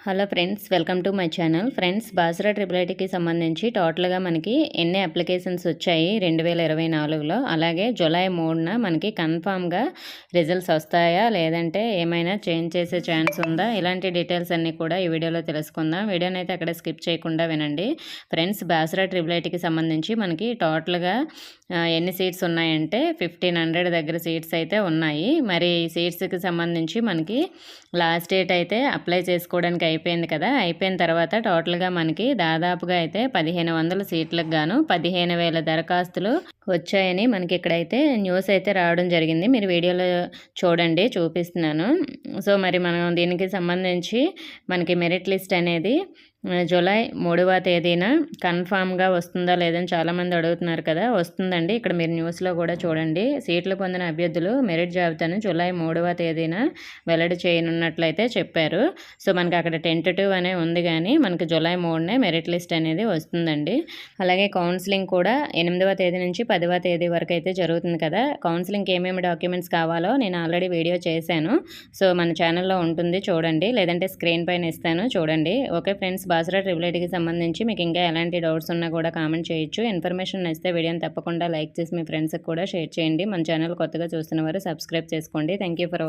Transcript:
Hello friends, welcome to my channel. Friends, Basara triple ఐటీకి సంబంధించి టోటల్గా మనకి ఎన్ని అప్లికేషన్స్ వచ్చాయి 2024లో, అలాగే జూలై 3న మనకి కన్ఫామ్గా రిజల్ట్స్ వస్తాయా లేదంటే ఏమైనా చేంజ్ చేసే ఛాన్స్ ఉందా, ఇలాంటి డీటెయిల్స్ అన్నీ కూడా ఈ వీడియోలో తెలుసుకుందాం. వీడియోని అయితే అక్కడ స్కిప్ చేయకుండా వినండి. ఫ్రెండ్స్, బాసరా ట్రిపుల్ ఐటీకి సంబంధించి మనకి టోటల్గా ఎన్ని సీట్స్ ఉన్నాయంటే 1500 దగ్గర సీట్స్ అయితే ఉన్నాయి. మరి ఈ సీట్స్కి సంబంధించి మనకి లాస్ట్ డేట్ అయితే అప్లై చేసుకోవడానికి అయిపోయింది కదా. అయిపోయిన తర్వాత టోటల్గా మనకి దాదాపుగా అయితే 1500 సీట్లకు గాను 15,000 దరఖాస్తులు వచ్చాయని మనకి ఇక్కడైతే న్యూస్ అయితే రావడం జరిగింది. మీరు వీడియోలో చూడండి, చూపిస్తున్నాను. సో మరి మనం దీనికి సంబంధించి మనకి మెరిట్ లిస్ట్ అనేది జూలై 3వ తేదీన కన్ఫామ్గా వస్తుందా లేదని చాలామంది అడుగుతున్నారు కదా. వస్తుందండి. ఇక్కడ మీరు న్యూస్లో కూడా చూడండి, సీట్లు పొందిన అభ్యర్థులు మెరిట్ జాబితాను జూలై 3వ తేదీన వెల్లడి చేయనున్నట్లయితే చెప్పారు. సో మనకి అక్కడ టెంటేటివ్ అనే ఉంది, కానీ మనకి జూలై 3నే మెరిట్ లిస్ట్ అనేది వస్తుందండి. అలాగే కౌన్సిలింగ్ కూడా 8వ తేదీ నుంచి 10వ తేదీ వరకు అయితే జరుగుతుంది కదా. కౌన్సిలింగ్కి ఏమేమి డాక్యుమెంట్స్ కావాలో నేను ఆల్రెడీ వీడియో చేశాను. సో మన ఛానల్లో ఉంటుంది, చూడండి. లేదంటే స్క్రీన్ పైన ఇస్తాను, చూడండి. ఓకే ఫ్రెండ్స్, బాసరా ట్రిపుల్ ఐటీకి సంబంధించి మీకు ఇంకా ఎలాంటి డౌట్స్ ఉన్నా కూడా కామెంట్ చేయొచ్చు. ఇన్ఫర్మేషన్ నచ్చితే వీడియోని తప్పకుండా లైక్ చేసి మీ ఫ్రెండ్స్కి కూడా షేర్ చేయండి. మన ఛానల్ కొత్తగా చూస్తున్న వారు సబ్స్క్రైబ్ చేసుకోండి. Thank you for